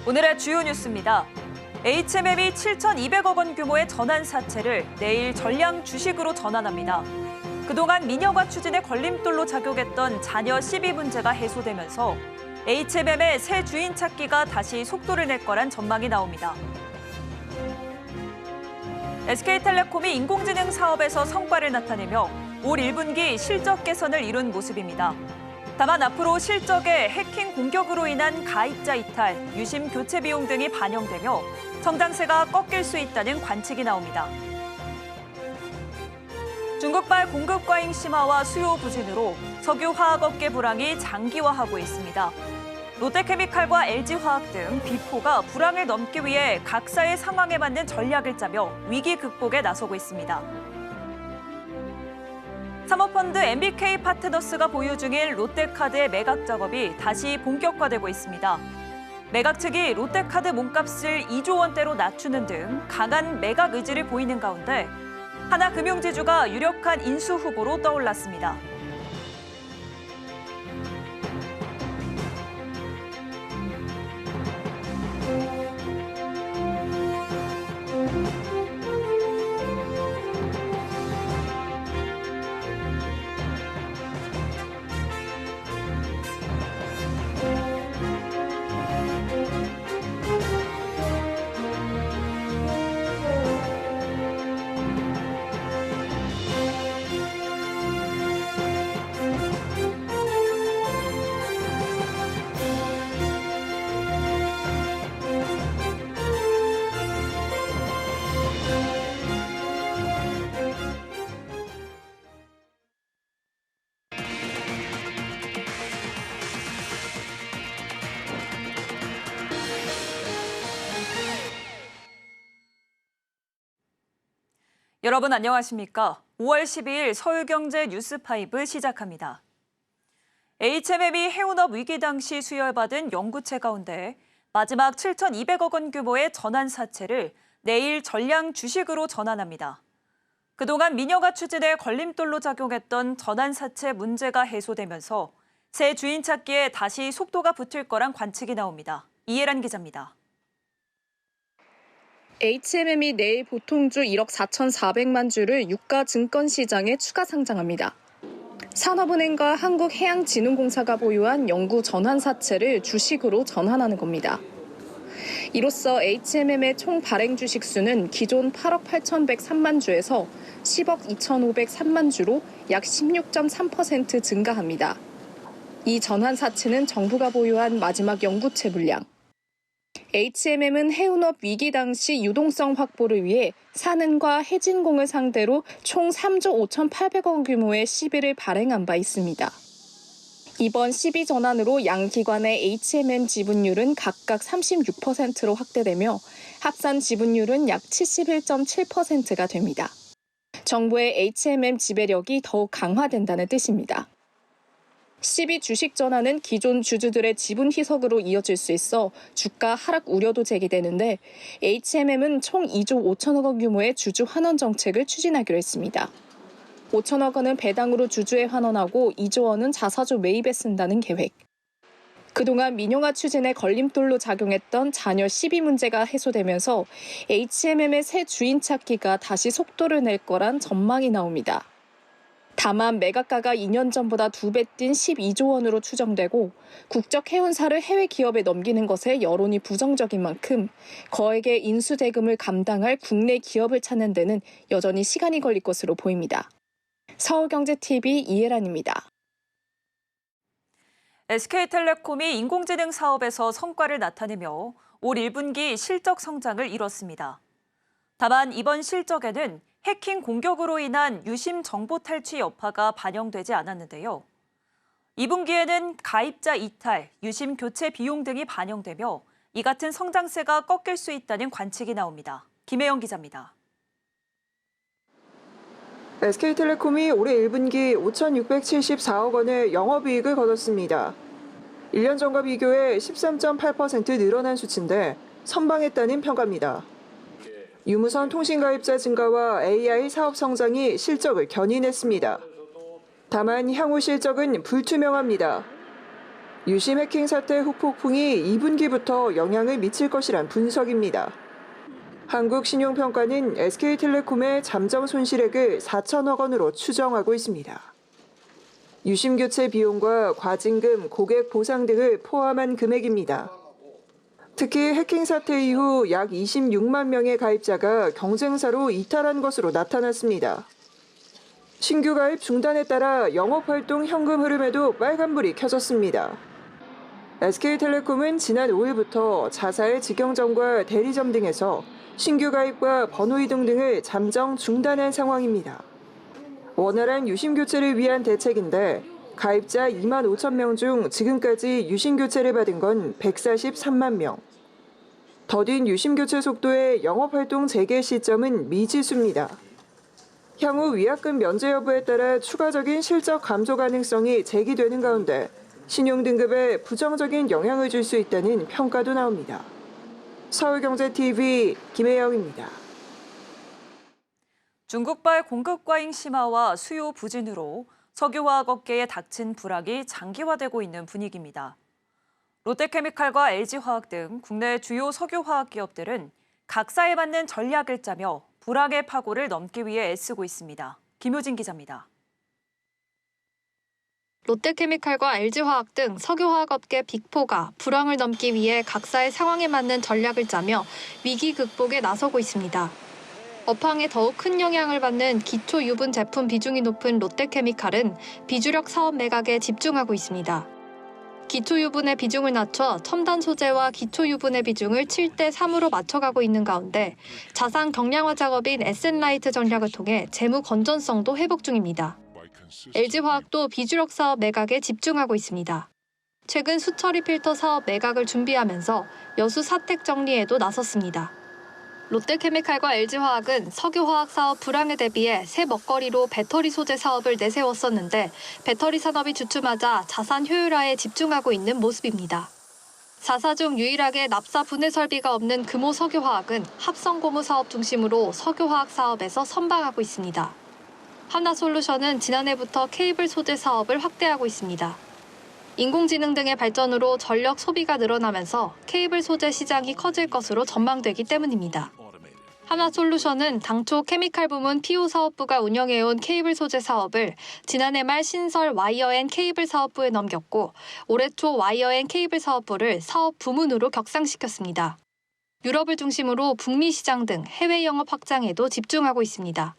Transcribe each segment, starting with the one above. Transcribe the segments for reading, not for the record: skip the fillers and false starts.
오늘의 주요 뉴스입니다. HMM이 7,200억 원 규모의 전환 사채를 내일 전량 주식으로 전환합니다. 그동안 민영화 추진의 걸림돌로 작용했던 자녀 시비 문제가 해소되면서 HMM의 새 주인 찾기가 다시 속도를 낼 거란 전망이 나옵니다. SK텔레콤이 인공지능 사업에서 성과를 나타내며 올 1분기 실적 개선을 이룬 모습입니다. 다만 앞으로 실적에 해킹 공격으로 인한 가입자 이탈, 유심 교체 비용 등이 반영되며 성장세가 꺾일 수 있다는 관측이 나옵니다. 중국발 공급 과잉 심화와 수요 부진으로 석유화학업계 불황이 장기화하고 있습니다. 롯데케미칼과 LG화학 등 비포가 불황을 넘기 위해 각사의 상황에 맞는 전략을 짜며 위기 극복에 나서고 있습니다. 사모펀드 MBK 파트너스가 보유 중인 롯데카드의 매각 작업이 다시 본격화되고 있습니다. 매각 측이 롯데카드 몸값을 2조 원대로 낮추는 등 강한 매각 의지를 보이는 가운데 하나금융지주가 유력한 인수 후보로 떠올랐습니다. 여러분 안녕하십니까? 5월 12일 서울경제 뉴스5 시작합니다. HMM이 해운업 위기 당시 수혈받은 영구채 가운데 마지막 7,200억 원 규모의 전환 사채를 내일 전량 주식으로 전환합니다. 그동안 민영화 추진에 걸림돌로 작용했던 전환 사채 문제가 해소되면서 새 주인 찾기에 다시 속도가 붙을 거란 관측이 나옵니다. 이해란 기자입니다. HMM이 내일 보통주 1억 4,400만 주를 유가 증권시장에 추가 상장합니다. 산업은행과 한국해양진흥공사가 보유한 영구 전환사채를 주식으로 전환하는 겁니다. 이로써 HMM의 총 발행 주식 수는 기존 8억 8,103만 주에서 10억 2,503만 주로 약 16.3% 증가합니다. 이 전환사채는 정부가 보유한 마지막 영구채 물량. HMM은 해운업 위기 당시 유동성 확보를 위해 산은과 해진공을 상대로 총 3조 5,800억 원 규모의 시비를 발행한 바 있습니다. 이번 시비 전환으로 양 기관의 HMM 지분율은 각각 36%로 확대되며 합산 지분율은 약 71.7%가 됩니다. 정부의 HMM 지배력이 더욱 강화된다는 뜻입니다. 시비 주식 전환은 기존 주주들의 지분 희석으로 이어질 수 있어 주가 하락 우려도 제기되는데 HMM은 총 2조 5천억 원 규모의 주주 환원 정책을 추진하기로 했습니다. 5천억 원은 배당으로 주주에 환원하고 2조 원은 자사주 매입에 쓴다는 계획. 그동안 민영화 추진에 걸림돌로 작용했던 자녀 시비 문제가 해소되면서 HMM의 새 주인 찾기가 다시 속도를 낼 거란 전망이 나옵니다. 다만 매각가가 2년 전보다 2배 뛴 12조 원으로 추정되고 국적 해운사를 해외 기업에 넘기는 것에 여론이 부정적인 만큼 거액의 인수 대금을 감당할 국내 기업을 찾는 데는 여전히 시간이 걸릴 것으로 보입니다. 서울경제TV 이혜란입니다. SK텔레콤이 인공지능 사업에서 성과를 나타내며 올 1분기 실적 성장을 이뤘습니다. 다만 이번 실적에는 해킹 공격으로 인한 유심 정보 탈취 여파가 반영되지 않았는데요. 2분기에는 가입자 이탈, 유심 교체 비용 등이 반영되며 이 같은 성장세가 꺾일 수 있다는 관측이 나옵니다. 김혜영 기자입니다. SK텔레콤이 올해 1분기 5,674억 원의 영업이익을 거뒀습니다. 1년 전과 비교해 13.8% 늘어난 수치인데 선방했다는 평가입니다. 유무선 통신 가입자 증가와 AI 사업 성장이 실적을 견인했습니다. 다만 향후 실적은 불투명합니다. 유심 해킹 사태 후폭풍이 2분기부터 영향을 미칠 것이란 분석입니다. 한국신용평가는 SK텔레콤의 잠정 손실액을 4천억 원으로 추정하고 있습니다. 유심 교체 비용과 과징금, 고객 보상 등을 포함한 금액입니다. 특히 해킹 사태 이후 약 26만 명의 가입자가 경쟁사로 이탈한 것으로 나타났습니다. 신규 가입 중단에 따라 영업활동 현금 흐름에도 빨간불이 켜졌습니다. SK텔레콤은 지난 5일부터 자사의 직영점과 대리점 등에서 신규 가입과 번호 이동 등을 잠정 중단한 상황입니다. 원활한 유심 교체를 위한 대책인데 가입자 2만 5천 명 중 지금까지 유심 교체를 받은 건 143만 명. 더딘 유심 교체 속도의 영업활동 재개 시점은 미지수입니다. 향후 위약금 면제 여부에 따라 추가적인 실적 감소 가능성이 제기되는 가운데 신용등급에 부정적인 영향을 줄 수 있다는 평가도 나옵니다. 서울경제TV 김혜영입니다. 중국발 공급 과잉 심화와 수요 부진으로 석유화학 업계에 닥친 불황이 장기화되고 있는 분위기입니다. 롯데케미칼과 LG화학 등 국내 주요 석유화학 기업들은 각사에 맞는 전략을 짜며 불황의 파고를 넘기 위해 애쓰고 있습니다. 김효진 기자입니다. 롯데케미칼과 LG화학 등 석유화학업계 빅4가 불황을 넘기 위해 각사의 상황에 맞는 전략을 짜며 위기 극복에 나서고 있습니다. 업황에 더욱 큰 영향을 받는 기초 유분 제품 비중이 높은 롯데케미칼은 비주력 사업 매각에 집중하고 있습니다. 기초 유분의 비중을 낮춰 첨단 소재와 기초 유분의 비중을 7대 3으로 맞춰가고 있는 가운데 자산 경량화 작업인 에센라이트 전략을 통해 재무 건전성도 회복 중입니다. LG화학도 비주력 사업 매각에 집중하고 있습니다. 최근 수처리 필터 사업 매각을 준비하면서 여수 사택 정리에도 나섰습니다. 롯데케미칼과 LG화학은 석유화학 사업 불황에 대비해 새 먹거리로 배터리 소재 사업을 내세웠었는데 배터리 산업이 주춤하자 자산 효율화에 집중하고 있는 모습입니다. 4사 중 유일하게 납사 분해 설비가 없는 금호 석유화학은 합성 고무 사업 중심으로 석유화학 사업에서 선방하고 있습니다. 하나솔루션은 지난해부터 케이블 소재 사업을 확대하고 있습니다. 인공지능 등의 발전으로 전력 소비가 늘어나면서 케이블 소재 시장이 커질 것으로 전망되기 때문입니다. 하나솔루션은 당초 케미칼 부문 PO 사업부가 운영해온 케이블 소재 사업을 지난해 말 신설 와이어앤 케이블 사업부에 넘겼고 올해 초 와이어앤 케이블 사업부를 사업 부문으로 격상시켰습니다. 유럽을 중심으로 북미 시장 등 해외 영업 확장에도 집중하고 있습니다.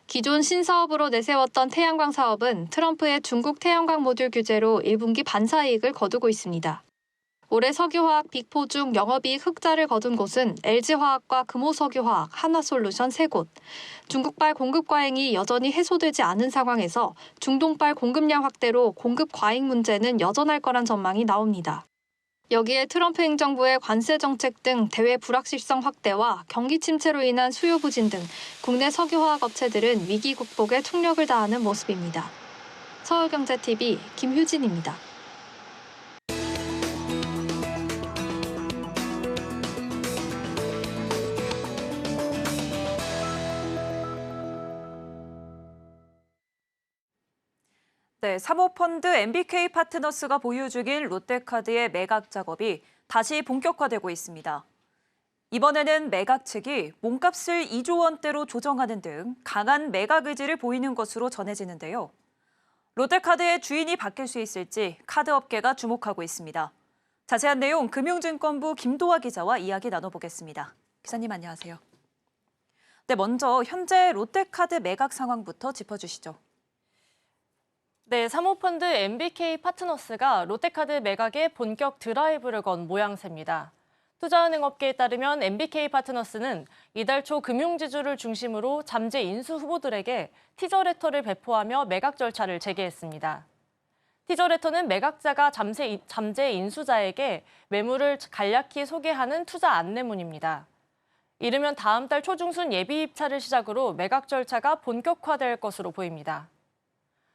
기존 신사업으로 내세웠던 태양광 사업은 트럼프의 중국 태양광 모듈 규제로 1분기 반사이익을 거두고 있습니다. 올해 석유화학 빅4 중 영업이익 흑자를 거둔 곳은 LG화학과 금호석유화학, 하나솔루션 3곳. 중국발 공급 과잉이 여전히 해소되지 않은 상황에서 중동발 공급량 확대로 공급 과잉 문제는 여전할 거란 전망이 나옵니다. 여기에 트럼프 행정부의 관세 정책 등 대외 불확실성 확대와 경기 침체로 인한 수요 부진 등 국내 석유화학 업체들은 위기 극복에 총력을 다하는 모습입니다. 서울경제TV 김효진입니다. 네, 사모펀드 MBK 파트너스가 보유 중인 롯데카드의 매각 작업이 다시 본격화되고 있습니다. 이번에는 매각 측이 몸값을 2조 원대로 조정하는 등 강한 매각 의지를 보이는 것으로 전해지는데요. 롯데카드의 주인이 바뀔 수 있을지 카드업계가 주목하고 있습니다. 자세한 내용 금융증권부 김도화 기자와 이야기 나눠보겠습니다. 기자님 안녕하세요. 네, 먼저 현재 롯데카드 매각 상황부터 짚어주시죠. 네, 사모펀드 MBK 파트너스가 롯데카드 매각에 본격 드라이브를 건 모양새입니다. 투자은행업계에 따르면 MBK 파트너스는 이달 초 금융지주를 중심으로 잠재 인수 후보들에게 티저레터를 배포하며 매각 절차를 재개했습니다. 티저레터는 매각자가 잠재 인수자에게 매물을 간략히 소개하는 투자 안내문입니다. 이르면 다음 달 초중순 예비 입찰을 시작으로 매각 절차가 본격화될 것으로 보입니다.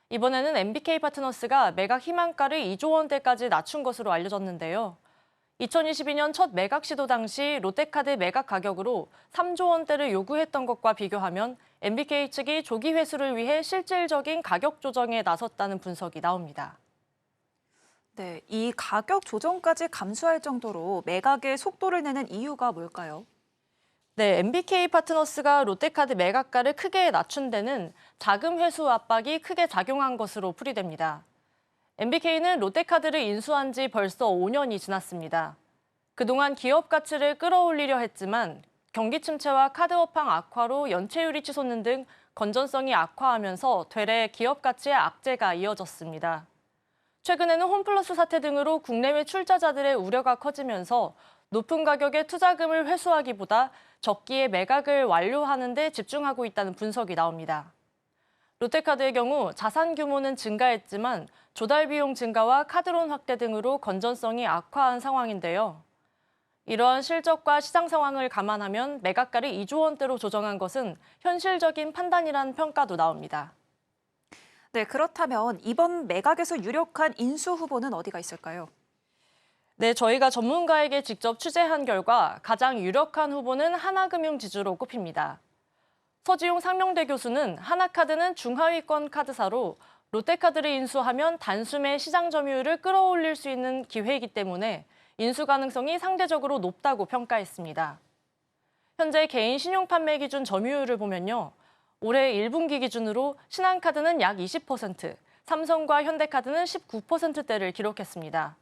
이번에는 MBK 파트너스가 매각 희망가를 2조 원대까지 낮춘 것으로 알려졌는데요. 2022년 첫 매각 시도 당시 롯데카드 매각 가격으로 3조 원대를 요구했던 것과 비교하면 MBK 측이 조기 회수를 위해 실질적인 가격 조정에 나섰다는 분석이 나옵니다. 네, 이 가격 조정까지 감수할 정도로 매각의 속도를 내는 이유가 뭘까요? 네, MBK 파트너스가 롯데카드 매각가를 크게 낮춘 데는 자금 회수 압박이 크게 작용한 것으로 풀이됩니다. MBK는 롯데카드를 인수한 지 벌써 5년이 지났습니다. 그동안 기업 가치를 끌어올리려 했지만 경기 침체와 카드 업황 악화로 연체율이 치솟는 등 건전성이 악화하면서 되레 기업 가치의 악재가 이어졌습니다. 최근에는 홈플러스 사태 등으로 국내외 출자자들의 우려가 커지면서 높은 가격에 투자금을 회수하기보다 적기에 매각을 완료하는 데 집중하고 있다는 분석이 나옵니다. 롯데카드의 경우 자산 규모는 증가했지만 조달 비용 증가와 카드론 확대 등으로 건전성이 악화한 상황인데요. 이러한 실적과 시장 상황을 감안하면 매각가를 2조 원대로 조정한 것은 현실적인 판단이라는 평가도 나옵니다. 네, 그렇다면 이번 매각에서 유력한 인수 후보는 어디가 있을까요? 네, 저희가 전문가에게 직접 취재한 결과 가장 유력한 후보는 하나금융지주로 꼽힙니다. 서지용 상명대 교수는 하나카드는 중하위권 카드사로 롯데카드를 인수하면 단숨에 시장 점유율을 끌어올릴 수 있는 기회이기 때문에 인수 가능성이 상대적으로 높다고 평가했습니다. 현재 개인 신용 판매 기준 점유율을 보면요. 올해 1분기 기준으로 신한카드는 약 20%, 삼성과 현대카드는 19%대를 기록했습니다.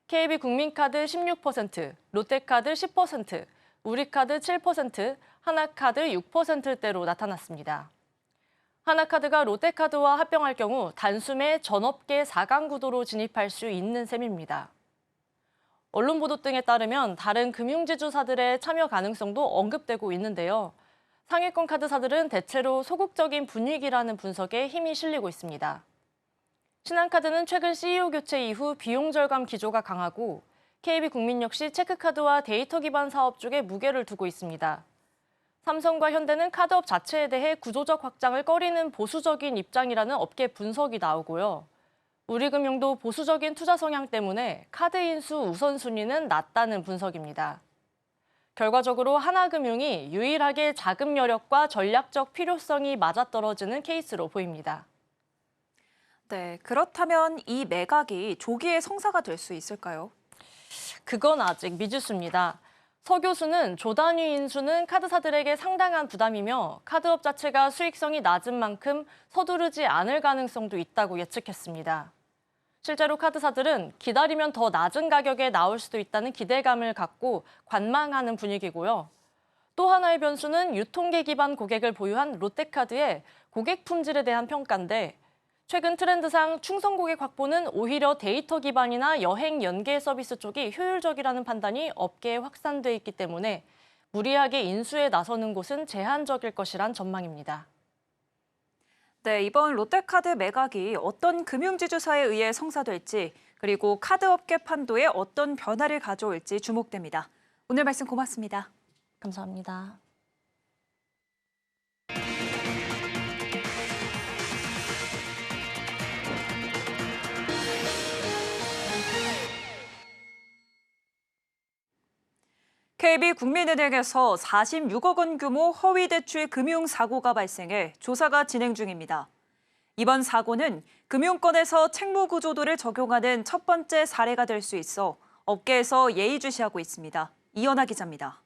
KB국민카드 16%, 롯데카드 10%, 우리카드 7%, 하나카드 6%대로 나타났습니다. 하나카드가 롯데카드와 합병할 경우 단숨에 전업계 4강 구도로 진입할 수 있는 셈입니다. 언론 보도 등에 따르면 다른 금융지주사들의 참여 가능성도 언급되고 있는데요. 상위권 카드사들은 대체로 소극적인 분위기라는 분석에 힘이 실리고 있습니다. 신한카드는 최근 CEO 교체 이후 비용 절감 기조가 강하고 KB국민 역시 체크카드와 데이터 기반 사업 쪽에 무게를 두고 있습니다. 삼성과 현대는 카드업 자체에 대해 구조적 확장을 꺼리는 보수적인 입장이라는 업계 분석이 나오고요. 우리금융도 보수적인 투자 성향 때문에 카드 인수 우선순위는 낮다는 분석입니다. 결과적으로 하나금융이 유일하게 자금 여력과 전략적 필요성이 맞아떨어지는 케이스로 보입니다. 네, 그렇다면 이 매각이 조기에 성사가 될 수 있을까요? 그건 아직 미지수입니다. 서 교수는 조단위 인수는 카드사들에게 상당한 부담이며 카드업 자체가 수익성이 낮은 만큼 서두르지 않을 가능성도 있다고 예측했습니다. 실제로 카드사들은 기다리면 더 낮은 가격에 나올 수도 있다는 기대감을 갖고 관망하는 분위기고요. 또 하나의 변수는 유통계 기반 고객을 보유한 롯데카드의 고객 품질에 대한 평가인데 최근 트렌드상 충성 고객 확보는 오히려 데이터 기반이나 여행 연계 서비스 쪽이 효율적이라는 판단이 업계에 확산돼 있기 때문에 무리하게 인수에 나서는 곳은 제한적일 것이란 전망입니다. 네, 이번 롯데카드 매각이 어떤 금융지주사에 의해 성사될지 그리고 카드업계 판도에 어떤 변화를 가져올지 주목됩니다. 오늘 말씀 고맙습니다. 감사합니다. KB국민은행에서 46억 원 규모 허위 대출 금융 사고가 발생해 조사가 진행 중입니다. 이번 사고는 금융권에서 책무 구조도를 적용하는 첫 번째 사례가 될 수 있어 업계에서 예의주시하고 있습니다. 이연아 기자입니다.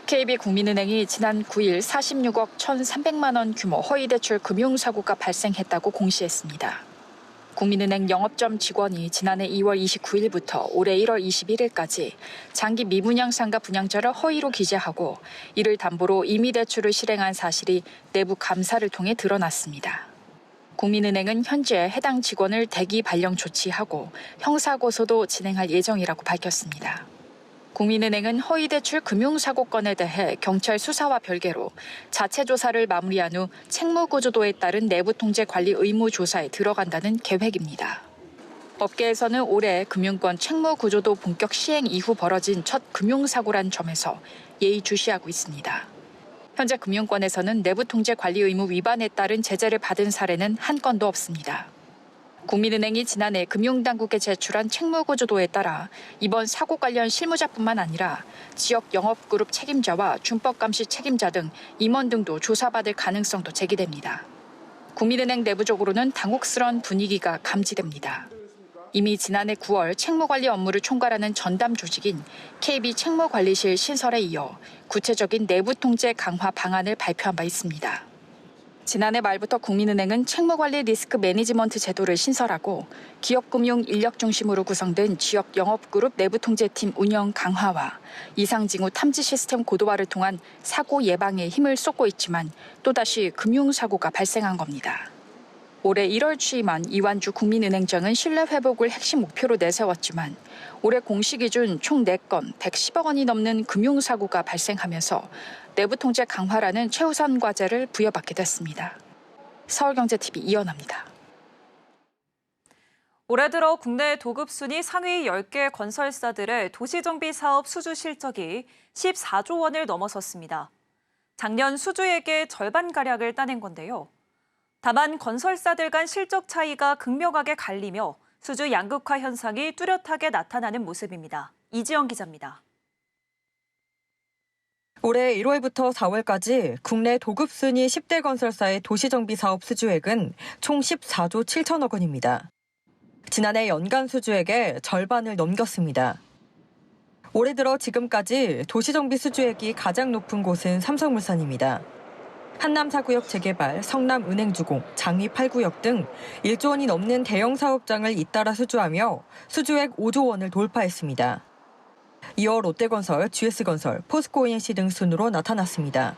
KB국민은행이 지난 9일 46억 1,300만 원 규모 허위 대출 금융 사고가 발생했다고 공시했습니다. 국민은행 영업점 직원이 지난해 2월 29일부터 올해 1월 21일까지 장기 미분양 상가 분양자를 허위로 기재하고 이를 담보로 임의 대출을 실행한 사실이 내부 감사를 통해 드러났습니다. 국민은행은 현재 해당 직원을 대기 발령 조치하고 형사고소도 진행할 예정이라고 밝혔습니다. 국민은행은 허위대출 금융사고건에 대해 경찰 수사와 별개로 자체 조사를 마무리한 후 책무구조도에 따른 내부통제 관리 의무 조사에 들어간다는 계획입니다. 업계에서는 올해 금융권 책무구조도 본격 시행 이후 벌어진 첫 금융사고란 점에서 예의주시하고 있습니다. 현재 금융권에서는 내부통제 관리 의무 위반에 따른 제재를 받은 사례는 한 건도 없습니다. 국민은행이 지난해 금융당국에 제출한 책무구조도에 따라 이번 사고 관련 실무자뿐만 아니라 지역 영업그룹 책임자와 준법감시 책임자 등 임원 등도 조사받을 가능성도 제기됩니다. 국민은행 내부적으로는 당혹스러운 분위기가 감지됩니다. 이미 지난해 9월 채무관리 업무를 총괄하는 전담 조직인 KB 채무관리실 신설에 이어 구체적인 내부 통제 강화 방안을 발표한 바 있습니다. 지난해 말부터 국민은행은 채무관리 리스크 매니지먼트 제도를 신설하고 기업금융 인력 중심으로 구성된 지역 영업그룹 내부 통제팀 운영 강화와 이상징후 탐지 시스템 고도화를 통한 사고 예방에 힘을 쏟고 있지만 또다시 금융사고가 발생한 겁니다. 올해 1월 취임한 이완주 국민은행장은 신뢰 회복을 핵심 목표로 내세웠지만 올해 공시 기준 총 4건 110억 원이 넘는 금융사고가 발생하면서 내부 통제 강화라는 최우선 과제를 부여받게 됐습니다. 서울경제TV 이연아입니다. 올해 들어 국내 도급 순위 상위 10개 건설사들의 도시정비 사업 수주 실적이 14조 원을 넘어섰습니다. 작년 수주액의 절반가량을 따낸 건데요. 다만 건설사들 간 실적 차이가 극명하게 갈리며 수주 양극화 현상이 뚜렷하게 나타나는 모습입니다. 이지영 기자입니다. 올해 1월부터 4월까지 국내 도급 순위 10대 건설사의 도시정비 사업 수주액은 총 14조 7천억 원입니다. 지난해 연간 수주액의 절반을 넘겼습니다. 올해 들어 지금까지 도시정비 수주액이 가장 높은 곳은 삼성물산입니다. 한남 4구역 재개발, 성남 은행주공, 장위 8구역 등 1조 원이 넘는 대형 사업장을 잇따라 수주하며 수주액 5조 원을 돌파했습니다. 이어 롯데건설, GS건설, 포스코ENC 등 순으로 나타났습니다.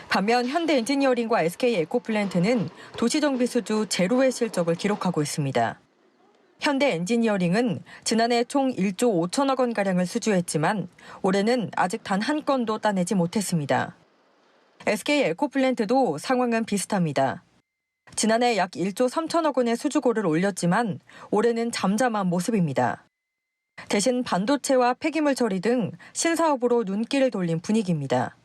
반면 현대엔지니어링과 SK에코플랜트는 도시정비 수주 제로의 실적을 기록하고 있습니다. 현대엔지니어링은 지난해 총 1조 5천억 원가량을 수주했지만 올해는 아직 단 한 건도 따내지 못했습니다. SK에코플랜트도 상황은 비슷합니다. 지난해 약 1조 3천억 원의 수주고를 올렸지만 올해는 잠잠한 모습입니다. 대신 반도체와 폐기물 처리 등 신사업으로 눈길을 돌린 분위기입니다.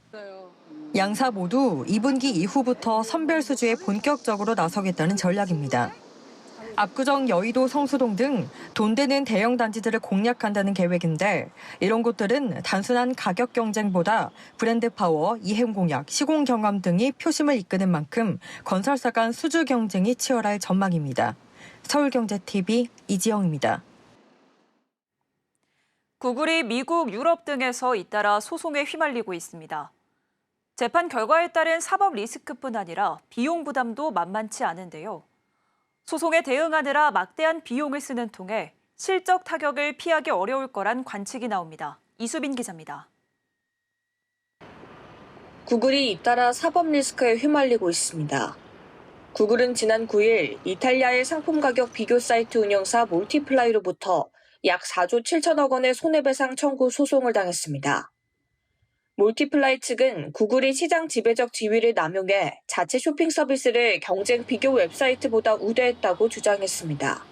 양사 모두 2분기 이후부터 선별 수주에 본격적으로 나서겠다는 전략입니다. 압구정, 여의도, 성수동 등 돈 되는 대형 단지들을 공략한다는 계획인데 이런 곳들은 단순한 가격 경쟁보다 브랜드 파워, 이행 공약, 시공 경험 등이 표심을 이끄는 만큼 건설사 간 수주 경쟁이 치열할 전망입니다. 서울경제TV 이지영입니다. 구글이 미국, 유럽 등에서 잇따라 소송에 휘말리고 있습니다. 재판 결과에 따른 사법 리스크뿐 아니라 비용 부담도 만만치 않은데요. 소송에 대응하느라 막대한 비용을 쓰는 통에 실적 타격을 피하기 어려울 거란 관측이 나옵니다. 이수빈 기자입니다. 구글이 잇따라 사법 리스크에 휘말리고 있습니다. 구글은 지난 9일 이탈리아의 상품 가격 비교 사이트 운영사 몰티플라이로부터 약 4조 7천억 원의 손해배상 청구 소송을 당했습니다. 몰티플라이 측은 구글이 시장 지배적 지위를 남용해 자체 쇼핑 서비스를 경쟁 비교 웹사이트보다 우대했다고 주장했습니다.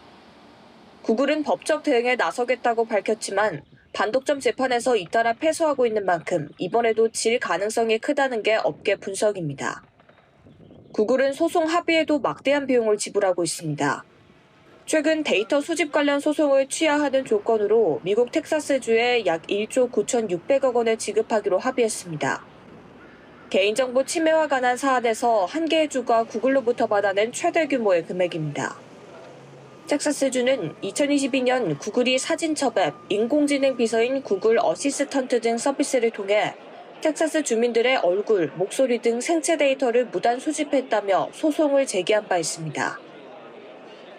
구글은 법적 대응에 나서겠다고 밝혔지만 반독점 재판에서 잇따라 패소하고 있는 만큼 이번에도 질 가능성이 크다는 게 업계 분석입니다. 구글은 소송 합의에도 막대한 비용을 지불하고 있습니다. 최근 데이터 수집 관련 소송을 취하하는 조건으로 미국 텍사스주에 약 1조 9,600억 원을 지급하기로 합의했습니다. 개인정보 침해와 관한 사안에서 한 개의 주가 구글로부터 받아낸 최대 규모의 금액입니다. 텍사스주는 2022년 구글이 사진첩 앱, 인공지능 비서인 구글 어시스턴트 등 서비스를 통해 텍사스 주민들의 얼굴, 목소리 등 생체 데이터를 무단 수집했다며 소송을 제기한 바 있습니다.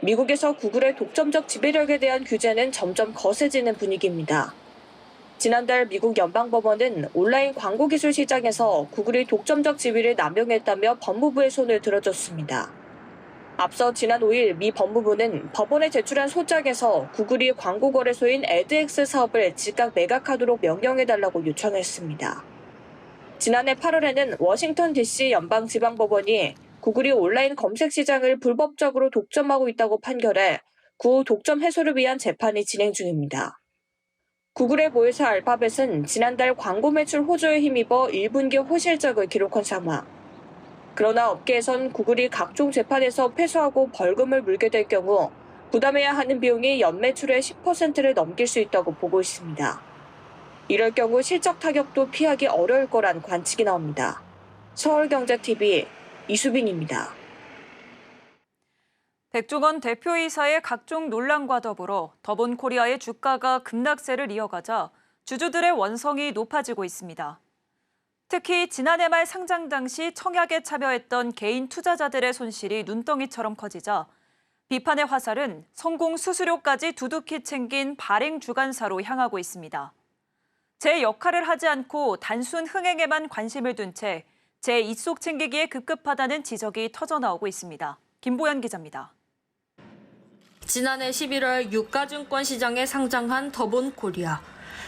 미국에서 구글의 독점적 지배력에 대한 규제는 점점 거세지는 분위기입니다. 지난달 미국 연방법원은 온라인 광고 기술 시장에서 구글이 독점적 지위를 남용했다며 법무부의 손을 들어줬습니다. 앞서 지난 5일 미 법무부는 법원에 제출한 소장에서 구글이 광고 거래소인 에드엑스 사업을 즉각 매각하도록 명령해달라고 요청했습니다. 지난해 8월에는 워싱턴 DC 연방지방법원이 구글이 온라인 검색 시장을 불법적으로 독점하고 있다고 판결해 구 독점 해소를 위한 재판이 진행 중입니다. 구글의 모회사 알파벳은 지난달 광고 매출 호조에 힘입어 1분기 호실적을 기록한 상황. 그러나 업계에선 구글이 각종 재판에서 패소하고 벌금을 물게 될 경우 부담해야 하는 비용이 연매출의 10%를 넘길 수 있다고 보고 있습니다. 이럴 경우 실적 타격도 피하기 어려울 거란 관측이 나옵니다. 서울경제TV 이수빈입니다. 백종원 대표이사의 각종 논란과 더불어 더본코리아의 주가가 급락세를 이어가자 주주들의 원성이 높아지고 있습니다. 특히 지난해 말 상장 당시 청약에 참여했던 개인 투자자들의 손실이 눈덩이처럼 커지자 비판의 화살은 성공 수수료까지 두둑히 챙긴 발행 주관사로 향하고 있습니다. 제 역할을 하지 않고 단순 흥행에만 관심을 둔 채 제 입속 챙기기에 급급하다는 지적이 터져나오고 있습니다. 김보연 기자입니다. 지난해 11월 유가증권 시장에 상장한 더본코리아.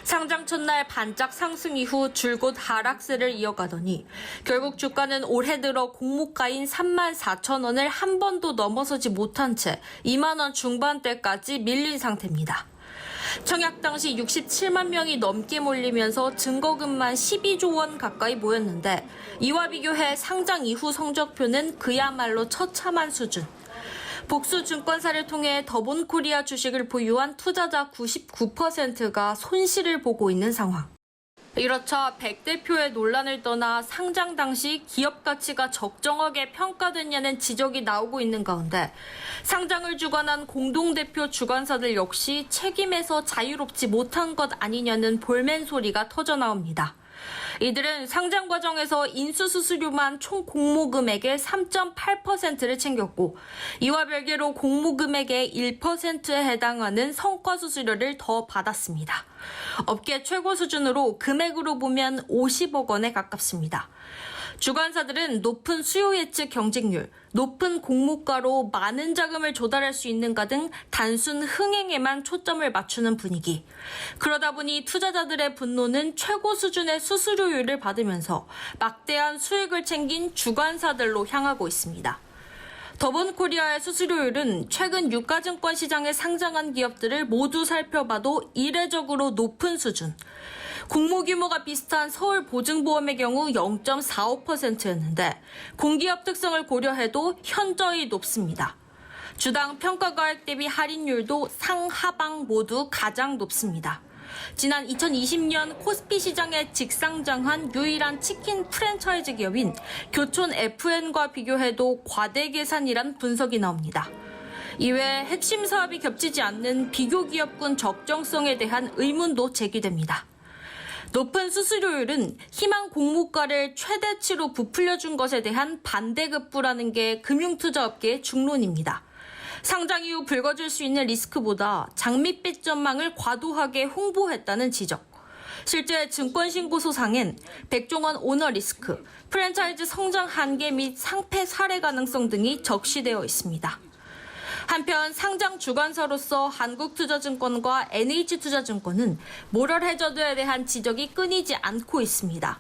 상장 첫날 반짝 상승 이후 줄곧 하락세를 이어가더니 결국 주가는 올해 들어 공모가인 34,000원을 한 번도 넘어서지 못한 채 2만 원 중반대까지 밀린 상태입니다. 청약 당시 67만 명이 넘게 몰리면서 증거금만 12조 원 가까이 모였는데 이와 비교해 상장 이후 성적표는 그야말로 처참한 수준. 복수 증권사를 통해 더본코리아 주식을 보유한 투자자 99%가 손실을 보고 있는 상황. 이렇자 백 대표의 논란을 떠나 상장 당시 기업 가치가 적정하게 평가됐냐는 지적이 나오고 있는 가운데 상장을 주관한 공동대표 주관사들 역시 책임에서 자유롭지 못한 것 아니냐는 볼멘 소리가 터져나옵니다. 이들은 상장 과정에서 인수수수료만 총 공모금액의 3.8%를 챙겼고 이와 별개로 공모금액의 1%에 해당하는 성과수수료를 더 받았습니다. 업계 최고 수준으로 금액으로 보면 50억 원에 가깝습니다. 주관사들은 높은 수요 예측 경쟁률, 높은 공모가로 많은 자금을 조달할 수 있는가 등 단순 흥행에만 초점을 맞추는 분위기. 그러다 보니 투자자들의 분노는 최고 수준의 수수료율을 받으면서 막대한 수익을 챙긴 주관사들로 향하고 있습니다. 더본코리아의 수수료율은 최근 유가증권 시장에 상장한 기업들을 모두 살펴봐도 이례적으로 높은 수준. 공모 규모가 비슷한 서울보증보험의 경우 0.45%였는데 공기업 특성을 고려해도 현저히 높습니다. 주당 평가가액 대비 할인율도 상하방 모두 가장 높습니다. 지난 2020년 코스피 시장에 직상장한 유일한 치킨 프랜차이즈 기업인 교촌 FN과 비교해도 과대 계산이란 분석이 나옵니다. 이외에 핵심 사업이 겹치지 않는 비교 기업군 적정성에 대한 의문도 제기됩니다. 높은 수수료율은 희망 공모가를 최대치로 부풀려준 것에 대한 반대급부라는 게 금융투자업계의 중론입니다. 상장 이후 불거질 수 있는 리스크보다 장밋빛 전망을 과도하게 홍보했다는 지적. 실제 증권신고소상엔 백종원 오너 리스크, 프랜차이즈 성장 한계 및 상폐 사례 가능성 등이 적시되어 있습니다. 한편 상장 주관사로서 한국투자증권과 NH투자증권은 모럴 해저드에 대한 지적이 끊이지 않고 있습니다.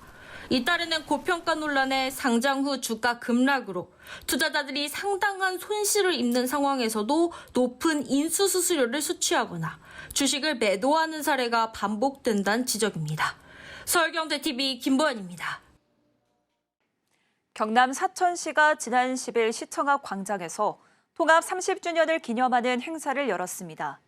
이따르는 고평가 논란에 상장 후 주가 급락으로 투자자들이 상당한 손실을 입는 상황에서도 높은 인수수수료를 수취하거나 주식을 매도하는 사례가 반복된다는 지적입니다. 서울경제TV 김보연입니다. 경남 사천시가 지난 10일 시청 앞 광장에서 통합 30주년을 기념하는 행사를 열었습니다.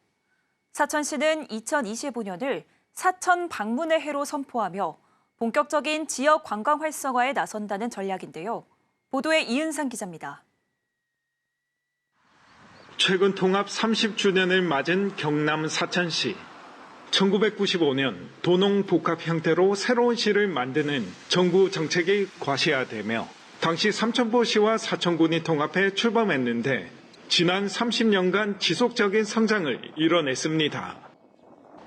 사천시는 2025년을 사천 방문의 해로 선포하며 본격적인 지역 관광 활성화에 나선다는 전략인데요. 보도에 이은상 기자입니다. 최근 통합 30주년을 맞은 경남 사천시. 1995년 도농복합 형태로 새로운 시를 만드는 정부 정책이 과시화되며 당시 삼천포시와 사천군이 통합해 출범했는데 지난 30년간 지속적인 성장을 이뤄냈습니다.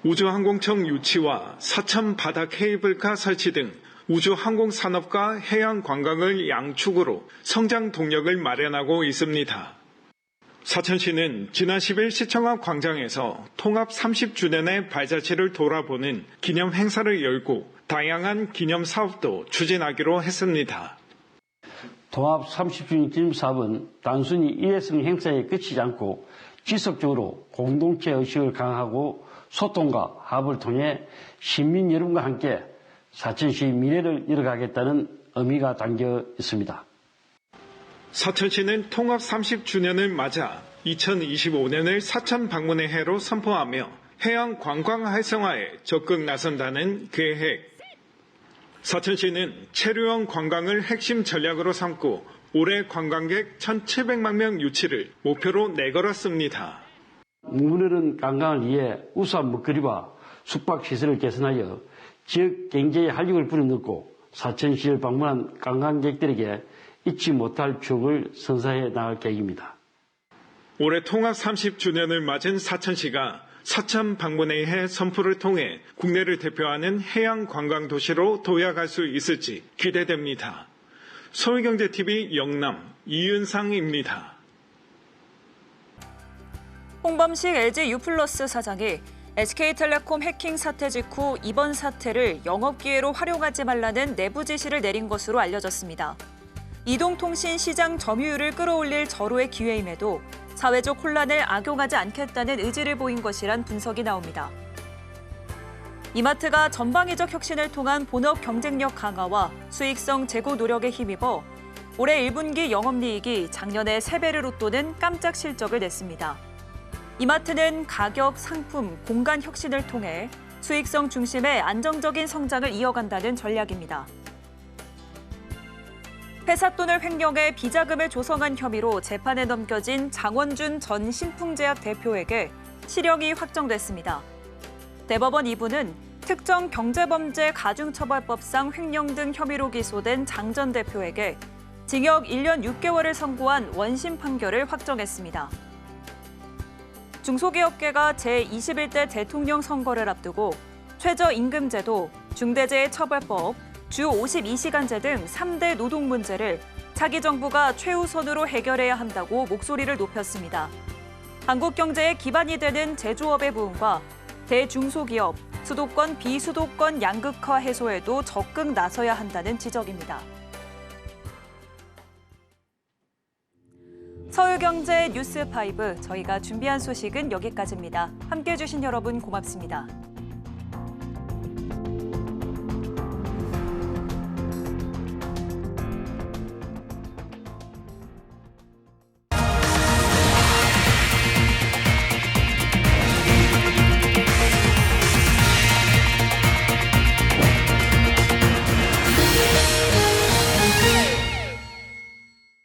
우주항공청 유치와 사천 바다 케이블카 설치 등 우주항공산업과 해양관광을 양축으로 성장 동력을 마련하고 있습니다. 사천시는 지난 10일 시청 앞 광장에서 통합 30주년의 발자취를 돌아보는 기념 행사를 열고 다양한 기념 사업도 추진하기로 했습니다. 통합 30주년 기념 사업은 단순히 일회성 행사에 그치지 않고 지속적으로 공동체 의식을 강화하고 소통과 합을 통해 시민 여러분과 함께 사천시의 미래를 이뤄가겠다는 의미가 담겨 있습니다. 사천시는 통합 30주년을 맞아 2025년을 사천 방문의 해로 선포하며 해양 관광 활성화에 적극 나선다는 계획. 사천시는 체류형 관광을 핵심 전략으로 삼고 올해 관광객 1,700만 명 유치를 목표로 내걸었습니다. 문무르는 관광을 위해 우수한 먹거리와 숙박시설을 개선하여 지역 경제에 활력을 불어넣고 사천시를 방문한 관광객들에게 잊지 못할 추억을 선사해 나갈 계획입니다. 올해 통합 30주년을 맞은 사천시가 사천 방문회의 선포를 통해 국내를 대표하는 해양 관광 도시로 도약할 수 있을지 기대됩니다. 서울경제TV 영남 이윤상입니다. 홍범식 LG U+ 사장이 SK텔레콤 해킹 사태 직후 이번 사태를 영업기회로 활용하지 말라는 내부 지시를 내린 것으로 알려졌습니다. 이동통신 시장 점유율을 끌어올릴 절호의 기회임에도 사회적 혼란을 악용하지 않겠다는 의지를 보인 것이란 분석이 나옵니다. 이마트가 전방위적 혁신을 통한 본업 경쟁력 강화와 수익성 제고 노력에 힘입어 올해 1분기 영업이익이 작년에 3배를 웃도는 깜짝 실적을 냈습니다. 이마트는 가격, 상품, 공간 혁신을 통해 수익성 중심의 안정적인 성장을 이어간다는 전략입니다. 회사 돈을 횡령해 비자금을 조성한 혐의로 재판에 넘겨진 장원준 전 신풍제약 대표에게 실형이 확정됐습니다. 대법원 2부는 특정 경제범죄 가중처벌법상 횡령 등 혐의로 기소된 장 전 대표에게 징역 1년 6개월을 선고한 원심 판결을 확정했습니다. 중소기업계가 제21대 대통령 선거를 앞두고 최저임금제도, 중대재해처벌법, 주 52시간제 등 3대 노동 문제를 차기 정부가 최우선으로 해결해야 한다고 목소리를 높였습니다. 한국 경제의 기반이 되는 제조업의 부흥과 대중소기업, 수도권, 비수도권 양극화 해소에도 적극 나서야 한다는 지적입니다. 서울경제 뉴스 5, 저희가 준비한 소식은 여기까지입니다. 함께해 주신 여러분 고맙습니다.